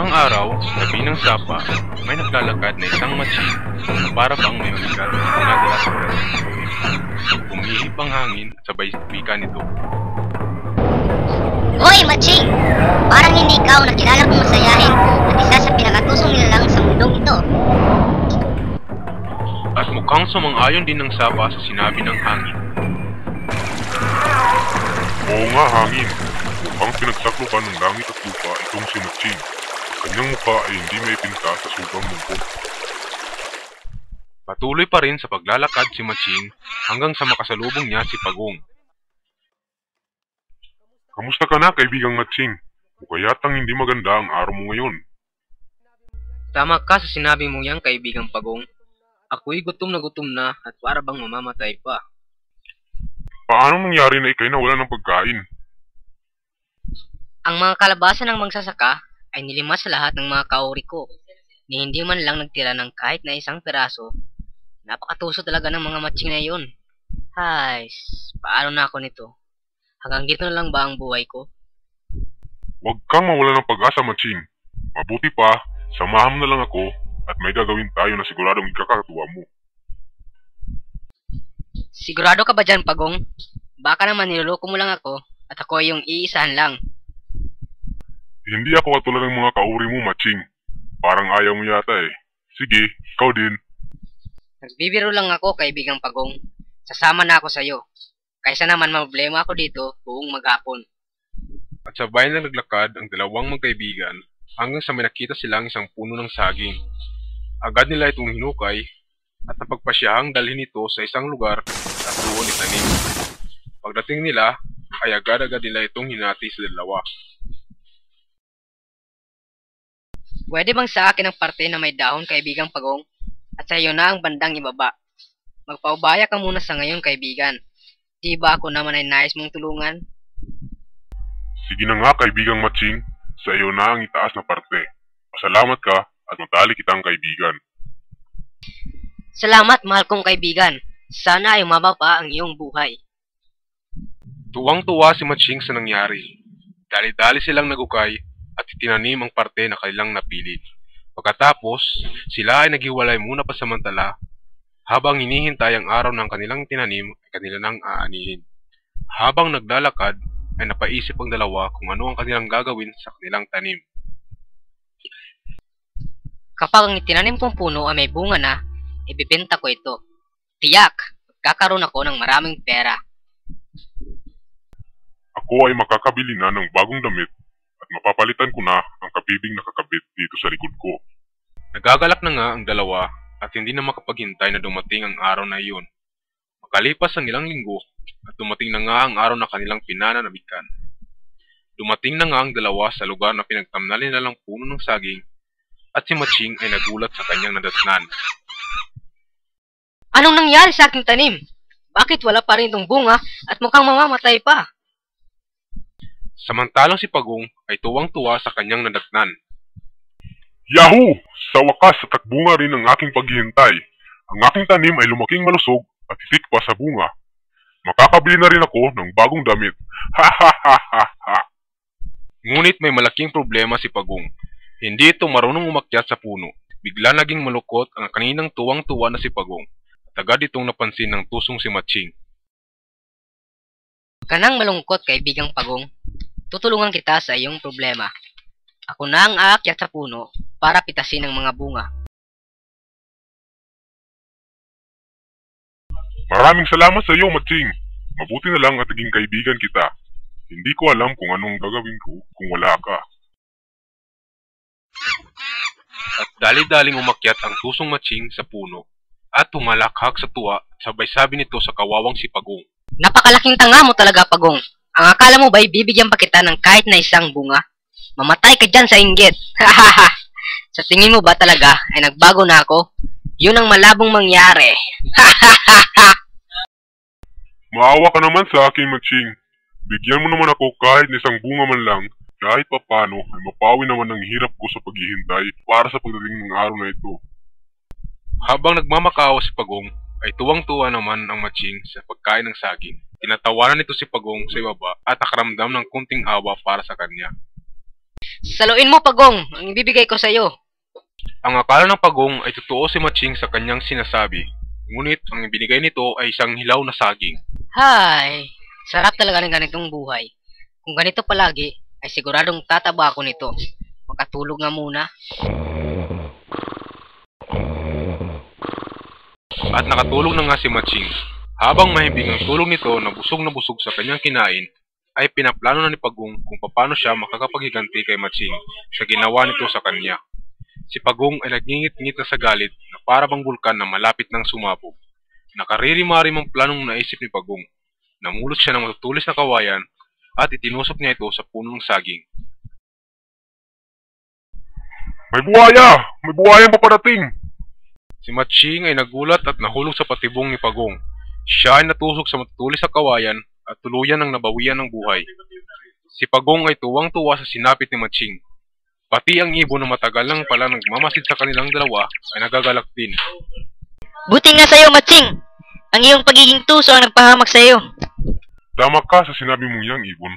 Isang araw, sa tabi ng sapa, may naglalakad na isang matching na para bang may mabigat na dinadala sa braso. Umihip ang hangin at sabay wika nito. Hoy, Matching! Parang hindi ikaw na kilala kong masayahin at isa sa pinakatusong nilalang sa mundong ito. At mukhang sumang-ayon din ng sapa sa sinabi ng hangin. Oo nga, hangin. Mukhang pinagsaklupan ng langit at lupa itong si Matching. Kanyang mukha ay hindi may pinta sa sobrang lungkot. Patuloy pa rin sa paglalakad si Matching hanggang sa makasalubong niya si Pagong. Kamusta ka na, kaibigang Matching? Mukha yatang hindi maganda ang araw mo ngayon. Tama ka sa sinabi mo yan, kaibigang Pagong. Ako'y gutom na at para bang mamamatay pa. Paano nangyari na ikay nawala ng pagkain? Ang mga kalabasa ng magsasaka ay nilimas sa lahat ng mga kauri ko, ni hindi man lang nagtira ng kahit na isang peraso. Napakatuso talaga ng mga Matching na yun. Hay, paano na ako nito? Hanggang dito na lang ba ang buhay ko? Huwag kang mawala ng pag-asa, Matching. Mabuti pa, samahan mo na lang ako at may gagawin tayo na siguradong ikakatuwa mo. Sigurado ka ba dyan, Pagong? Baka naman niloloko mo lang ako at ako ay yung iisahan lang. Hindi ako katulad ng mga kauri mo, Matching. Parang ayaw mo yata eh. Sige, ikaw din. Nagbibiro lang ako, kaibigang Pagong. Sasama na ako sa'yo. Kaysa naman problema ako dito buong maghapon. At sabay na naglakad ang dalawang magkaibigan hanggang sa may nakita silang isang puno ng saging. Agad nila itong hinukay at napagpasyahang dalhin ito sa isang lugar at doon itanim. Pagdating nila ay agad-agad nila itong hinati sa dalawa. Pwede bang sa akin ang parte na may dahon, kaibigang Pagong? At sa iyo na ang bandang ibaba. Magpaubaya ka muna sa ngayon, kaibigan. Di ba ako naman ay nais mong tulungan? Sige na nga, kaibigang Matching. Sa iyo na ang itaas na parte. Pasalamat ka at matali kitang kaibigan. Salamat, mahal kong kaibigan. Sana ay umaba pa ang iyong buhay. Tuwang-tuwa si Matching sa nangyari. Dali-dali silang nagukay at itinanim ang parte na kailang napili. Pagkatapos, sila ay naghiwalay muna pasamantala. Habang hinihintay ang araw ng kanilang tinanim, ay kanila nang aanihin. Habang naglalakad, ay napaisip ang dalawa kung ano ang kanilang gagawin sa kanilang tanim. Kapag ang itinanim kong puno ay may bunga na, ibibenta ko ito. Tiyak, magkakaroon ako ng maraming pera. Ako ay makakabili na ng bagong damit at mapapalitan ko na ang kabibing nakakabit dito sa likod ko. Nagagalak na nga ang dalawa at hindi na makapaghintay na dumating ang araw na iyon. Makalipas ang ilang linggo at dumating na nga ang araw na kanilang pinananabikan. Dumating na nga ang dalawa sa lugar na pinagtamnalin nilang puno ng saging at si Matching ay nagulat sa kanyang nadatnan. Anong nangyari sa aking tanim? Bakit wala pa rin itong bunga at mukhang mamamatay pa? Samantalang si Pagong ay tuwang-tuwa sa kanyang nadatnan. Yahoo! Sa wakas sa takbunga rin ang aking paghihintay. Ang aking tanim ay lumaking malusog at isik pa sa bunga. Makakabili na rin ako ng bagong damit. Ha ha ha ha ha! Ngunit may malaking problema si Pagong. Hindi ito marunong umakyat sa puno. Bigla naging malukot ang kaninang tuwang-tuwa na si Pagong. At agad itong napansin ng tusong si Matching. Kanang malungkot, kaibigang Pagong. Tutulungan kita sa iyong problema. Ako na ang aakyat sa puno para pitasin ang mga bunga. Maraming salamat sa iyo, Matching. Mabuti na lang at naging kaibigan kita. Hindi ko alam kung anong gagawin ko kung wala ka. At dali-daling umakyat ang tusong Matching sa puno at humalakhak sa tuwa sabay sabi nito sa kawawang si Pagong. Napakalaking tanga mo talaga, Pagong. Ang akala mo ba'y bibigyan pa kita ng kahit na isang bunga? Mamatay ka dyan sa inggit. Hahaha. Sa tingin mo ba talaga ay nagbago na ako? Yun ang malabong mangyari. Hahaha. Maawa ka naman sa akin, Matching. Bigyan mo naman ako kahit na isang bunga man lang. Kahit papano ay mapawi naman ang hirap ko sa paghihintay para sa pagdating ng araw na ito. Habang nagmamakaawa si Pagong, ay tuwang-tuwa naman ang Matching sa pagkain ng saging. Tinatawanan nito si Pagong sa ibaba at nakaramdam ng kunting awa para sa kanya. Saluin mo, Pagong, ang ibibigay ko sa'yo. Ang akala ng Pagong ay totoo si Matching sa kanyang sinasabi. Ngunit ang ibinigay nito ay isang hilaw na saging. Hay, sarap talaga ng ganitong buhay. Kung ganito palagi, ay siguradong tataba ako nito. Makatulog nga muna. At nakatulog na nga si Matching. Habang mahimbing ang tulog nito na busog sa kanyang kinain, ay pinaplano na ni Pagong kung paano siya makakapaghiganti kay Matching sa ginawa nito sa kanya. Si Pagong ay nagngingit-ngit na sa galit na para bang bulkan na malapit ng sumabog. Nakariri-marim ang planong naisip ni Pagong. Namulot siya ng matutulis na kawayan at itinusok niya ito sa punong saging. May buhaya! May buhayang paparating! Si Matching ay nagulat at nahulog sa patibong ni Pagong. Siya ay natusok sa matutulis na kawayan at tuluyan ng nabawian ng buhay. Si Pagong ay tuwang-tuwa sa sinapit ni Matching. Pati ang ibon na matagal lang pala nagmamasid sa kanilang dalawa ay nagagalak din. Buti nga sa'yo, Matching! Ang iyong pagiging tuso ang nagpahamak sa'yo. Tama ka sa sinabi mong yang, ibon.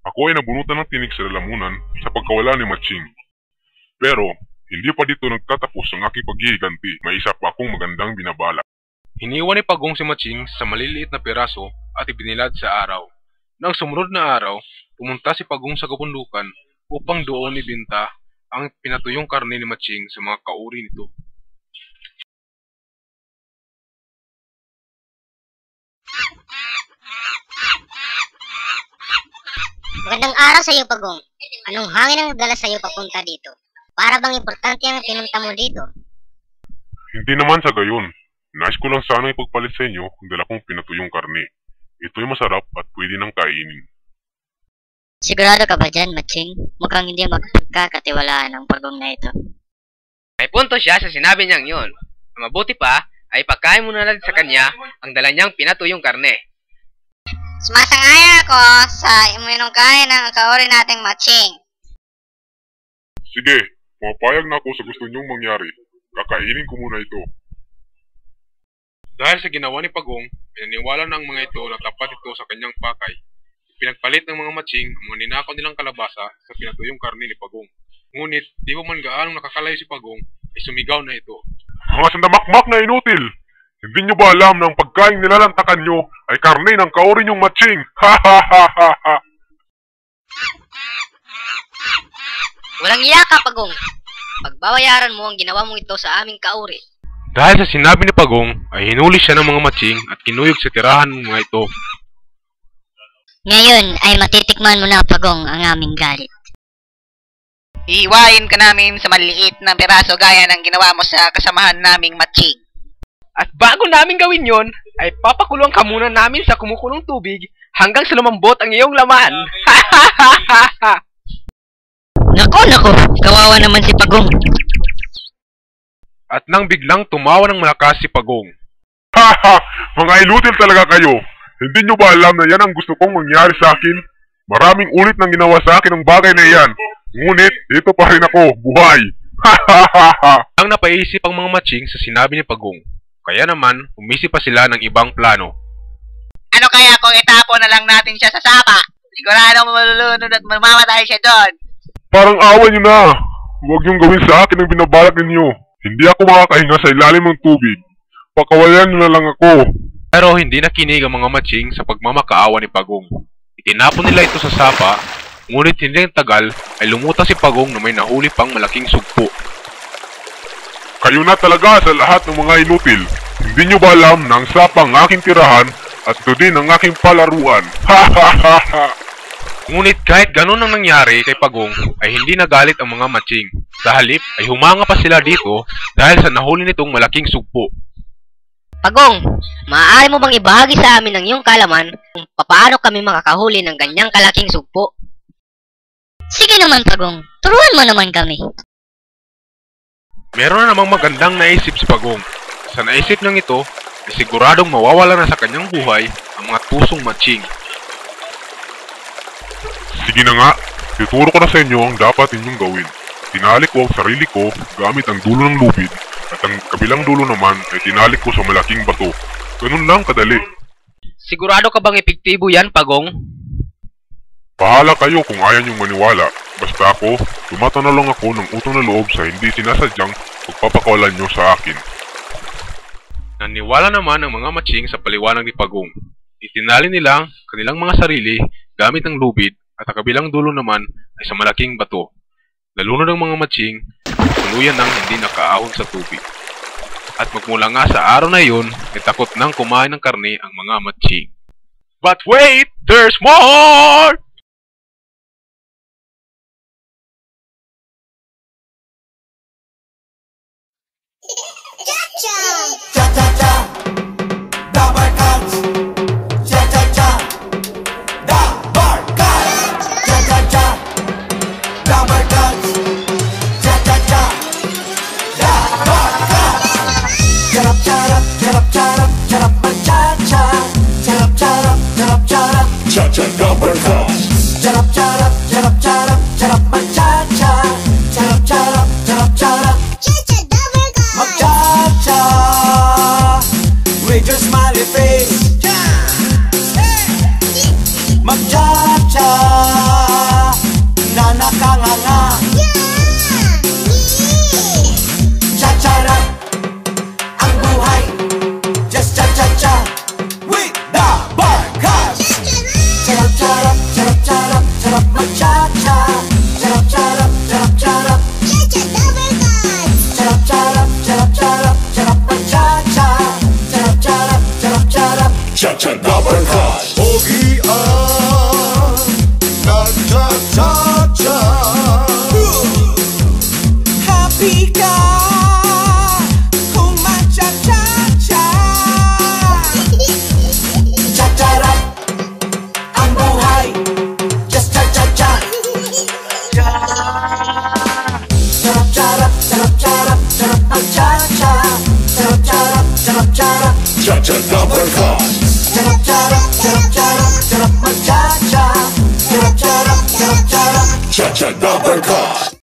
Ako ay nabunutan ng tinik sa lalamunan sa pagkawala ni Matching. Pero, hindi pa dito nagtatapos ang aking paghihiganti. May isa pa akong magandang binabalak. Hiniwan ni Pagong si Matching sa maliliit na piraso at ibinilad sa araw. Nang sumunod na araw, pumunta si Pagong sa kabundukan upang doon ibinta ang pinatuyong karne ni Matching sa mga kauri nito. Magandang araw sa iyo, Pagong. Anong hangin ang nagdala sa iyo papunta dito? Para bang importante ang pinunta mo dito? Hindi naman sa gayon. Nais ko lang sana ipagpalit sa inyo ang dala kong pinatuyong karne. Ito'y masarap at pwede nang kainin. Sigurado ka ba dyan, Matching? Mukhang hindi magkakatiwalaan ang Pagong na ito. May punto siya sa sinabi niyang yun. Ang mabuti pa, ay pagkain mo na lang sa kanya ang dala niyang pinatuyong karne. Sumasang-ayon ako sa iminungkahin ng kaori nating Matching. Sige, pumapayag na ako sa gusto niyong mangyari. Kakainin ko muna ito. Dahil sa ginawa ni Pagong, pinaniwala ng mga ito na tapat ito sa kanyang pakay. Pinagpalit ng mga Matching ang mga ninakaw nilang kalabasa sa pinatuyong karne ni Pagong. Ngunit, di pa man gaano nakakalayo si Pagong, ay sumigaw na ito. Mga sandamakmak na inutil! Hindi nyo ba alam na ang pagkain nilalantakan nyo ay karne ng kaori nyong Matching? Ha ha ha ha ha! Walang iya ka, Pagong. Pagbabayaran mo ang ginawa mo ito sa aming kauri. Dahil sa sinabi ni Pagong, ay hinuli siya ng mga Matching at kinuyog sa tirahan ng mga ito. Ngayon ay matitikman mo na, Pagong, ang aming galit. Iiwain ka namin sa maliliit na piraso gaya ng ginawa mo sa kasamahan naming Matching. At bago namin gawin yon, ay papakulong ka muna namin sa kumukulong tubig hanggang sa lumambot ang iyong laman. Nako, kawawa naman si Pagong. At nang biglang tumawa ng malakas si Pagong. Ha ha! Mga inutil talaga kayo! Hindi nyo ba alam na yan ang gusto kong mangyari sa akin? Maraming ulit nang ginawa sa akin ang bagay na yan. Ngunit, ito pa rin ako, buhay! Ha ha ha ha! Ang napaisip ang mga Matching sa sinabi ni Pagong. Kaya naman, umisip pa sila ng ibang plano. Ano kaya kung itapo na lang natin siya sa sapa? Siguradong malulunod at mamamatay siya doon. Parang awa nyo na! Huwag nyong gawin sa akin ang binabalak ninyo. Hindi ako makakahinga sa ilalim ng tubig. Pakawalan nyo na lang ako. Pero hindi nakinig ang mga Matching sa pagmamakaawa ni Pagong. Itinapon nila ito sa sapa, ngunit hindi ng tagal ay lumutang si Pagong na may nahuli pang malaking sugpo. Kayo na talaga sa lahat ng mga inutil. Hindi nyo ba alam na ang sapa ang aking tirahan at ito din ang aking palaruan? Ha ha ha ha! Ngunit kahit ganun ang nangyari kay Pagong ay hindi nagalit ang mga Matching. Sa halip ay humanga pa sila dito dahil sa nahuli nitong malaking sugpo. Pagong, maaari mo bang ibahagi sa amin ang iyong kalaman kung paano kami makakahuli ng ganyang kalaking sugpo? Sige naman, Pagong. Turuan mo naman kami. Meron na namang magandang naisip si Pagong. Sa naisip niyang ito, ay siguradong mawawala na sa kanyang buhay ang mga tusong Matching. Sige na nga, tuturo ko na sa inyo ang dapat inyong gawin. Tinalik ko ang sarili ko gamit ang dulo ng lubid at ang kabilang dulo naman ay tinalik ko sa malaking bato. Ganun lang kadali. Sigurado ka bang epektibo yan, Pagong? Bahala kayo kung ayaw niyong maniwala. Basta ako, tumatanaw lang ako ng utang na loob sa hindi sinasadyang pagpapakawalan niyo sa akin. Naniwala naman ang mga matching sa paliwanag ni Pagong. Itinali nila ang kanilang mga sarili gamit ng lubid at ang kabilang dulo naman ay sa malaking bato. Nalunod ang mga matching at tuluyan nang hindi nakaahon sa tubig. At magmula nga sa araw na iyon, ay takot nang kumain ng karne ang mga matching. But wait! There's more! With your smiley face, magcha-cha na nakanganga. Cha-cha-ra ang buhay, just cha-cha-cha with the Barkas. Charap-charap, charap-charap, charap magcha-cha. Charap-charap, charap-charap, charap-charap, charap-charap, charap magcha-cha. Cha-cha double cut. Pogi cha-cha-cha. Happy ka kung ma-cha-cha-cha. Cha-cha-rap ang buhay, just cha-cha-cha. Charap-charap, charap-charap, charap mag-cha-cha. Charap-charap, charap-charap, cha-cha double cut. Charap-charap, charap-charap, charap mag-cha-cha. Charap-charap, charap-charap, cha-cha double cut.